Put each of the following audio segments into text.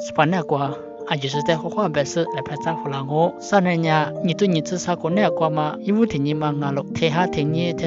สปานเนกว่าอายุสุดแต่ข้อความแบบสื่อและพระเจ้าพลังโง่สานเนี่ยนี่ตัวนี้จะสักคนเนี่ยกว่ามาอีวุฒินี่มางาลกเทหาเทนี่เท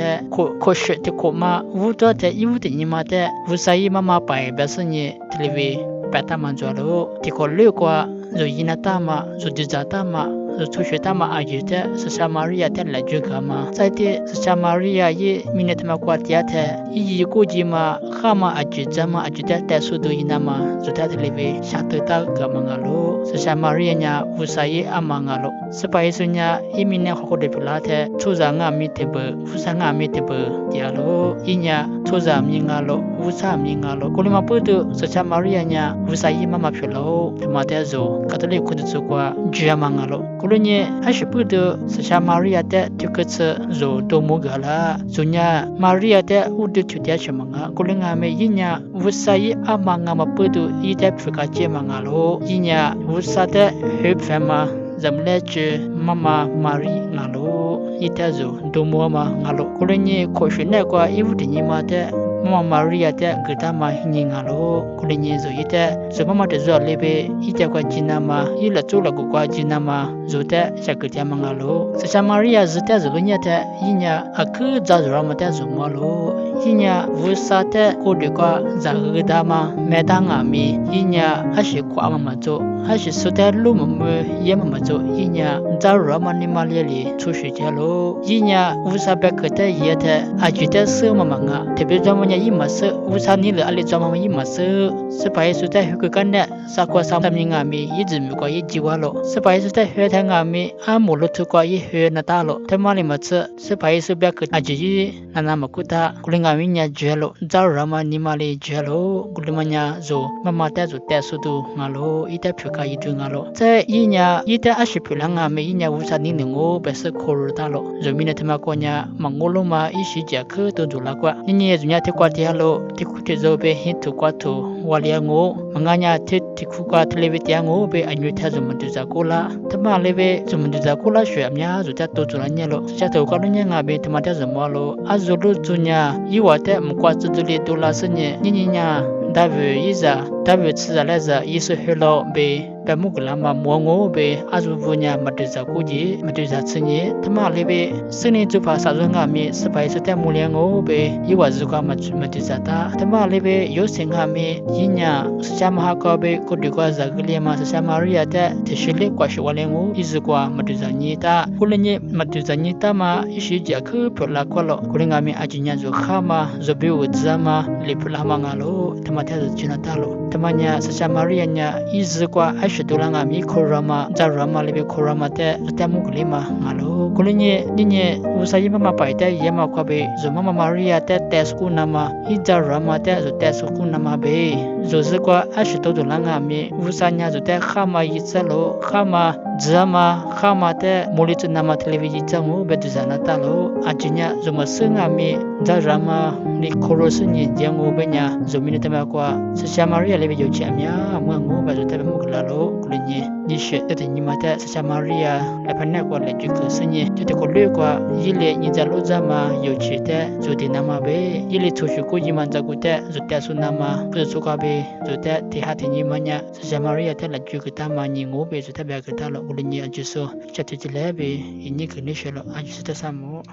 โคชเทโคมาวุฒิเทอีวุฒินี่มาเทวุสัยมาไปแบบสื่อนี่เทเลวีแปดตามันจวดโลที่คนเลือกว่าจะยินตามาจะดิจตามาจะทุกข์ตามาอายุเทสัชมาริยาเทละจุกามาใจที่สัชมาริยายี่มินเตมากว่าที่เทอีกูจิมาข้ามาอายุจามาอายุเทแต่สุดยินามาจะเทเลวีชาตุตากามังาโลสัชมาริยาเนี่ยวุสัยอามังาโลสไปสุญญาอีมินเนข้อเดพิลาเททุจางามิเตเบวุสังามิเตเบที่อาโลอีเนี่ยทุจามิงาโลวุสามิงาโลกุลิมาพูดสัชมาริยาเนี่ยวุสัยมามาพิโลธรรมะเตโซคาทอลิกคุดสุกว่าจิอามังาโลกุลิเนี่ยให้ชิพูดสัชมาริยาเตทุกข์โซโตมุกาลาสุญญามาริยาเตอุดจุดยาชมังากุลิงาเมยิเนี่ยวุสัยอามังามาพูดอีเตฟิกาเจมังาโลยิเนี่ยวุสาเตเฮบเฟมาจำเล่จมามารีงาโลอีเตโซโตมัวมางาโลกุลิเนี่ยโคชเนกว่าอีวุตินิมาเตมารียาเตกตามาหินิงาโลกุลิเนี่ยโซอีเตสมมาเตโซเลเบอีเตกว่าจินามาอีละจูละกว่าจินามาโซเตชักเตมังาโลสัชมารียาซเตโซลุเนี่ยเตอีเนี่ยอะคือจาจรามาเตโซมาโลอีเนี่ยวุสาเตโคเดกว่าจากตามาเมตังอามีอีเนี่ยอะชิความาโจ还是说在路么么也么么做，一年在罗马尼马里出去家喽，一年乌萨贝克的也的，啊觉得是么么啊，特别咱们家一么是乌萨尼了，阿里咱们一么是，是白说在后干的，啥过啥名阿米一直没过一计划咯，是白说在后台阿米阿木路头过一后那大咯，他妈的么子，是白说贝克啊就一那么古大，古灵阿米伢绝咯，在罗马尼马里绝咯，古灵么伢做妈妈带做带速度阿咯，一代票。ka itu ngalo在一年一代二十票lang啊每一年五三年的我不是考虑到了人民的他妈过年忙我了嘛一时节课都做了过你年人家的过节了的苦的就被很多过头我连我manganya的苦过的lewe的我被安于他怎么就在过了他妈lewe怎么就在过了学呀就在都做了年了现在过了年啊被他妈的怎么了啊做了做年一话的没过做的多了是年年呀大卫一下大卫吃了来着一是黑了被แต่มุกลามามัวงูเบอาจูบุญญามาดูจากกูจีมาดูจากสิ่งนี้ทำไมเลยเบสิ่งนี้จุภาษาเรื่องมีสบายสุดแต่มูเลียงูเบยี่ว่าจุกามาดูจากตาทำไมเลยเบยศสิ่งมียิ่งยาสุจามหากาเบก็ดีกว่าจากเลียมาสุจามาริยาแต่ที่ชิลิกว่าชวเลงูอีจุกว่ามาดูจากนี้ตาคุณเนี่ยมาดูจากนี้ตามาอิชิจักคือพลักว่าloคุณงามีอาจิญญาจุข้ามาจุบิวจามาลิพลามางาโลทำไมเธอจุนตาโลทำไมเนี่ยสุจามาริยาเนี่ยอีจุกว่าชิตุลังอามีโครามาจารามาเลเบโครามาแต่มุกลิมางาโลกุลเนี่ยนี่เนี่ยอุสัยมาไปแต่ยามากว่าเบจุมามาริยาแต่สกุนามาอีจารามาแต่สกุนามาเบจุสกว่าอาชิตุลังอามีอุสัยเนี่ยแต่ข้ามายิจโลข้ามาจามาข้ามาแต่มูลิตุนามาเทเลวิจิจังโอเบดุจานาตาโลอาจิเนี่ยจุมาซึ่งอามีจารามาลิโคโรสเนี่ยจังโอเบเนี่ยจุมินเตมากว่าสุชามาริยาเลเบโยเชียมีอาเมืองโอเบจุแต่มุกลาโล你学的你妈的撒玛利亚来判那个来就可是呢，就这个六个一类你在路上嘛有去的，就的那么呗，一类出去过你们在过的，就带出那么不是出个呗，就带底下的你们呀，撒玛利亚的来就给他嘛，你我呗就特别给他了，我的你就说这就来呗，你肯定学了，就是这啥么。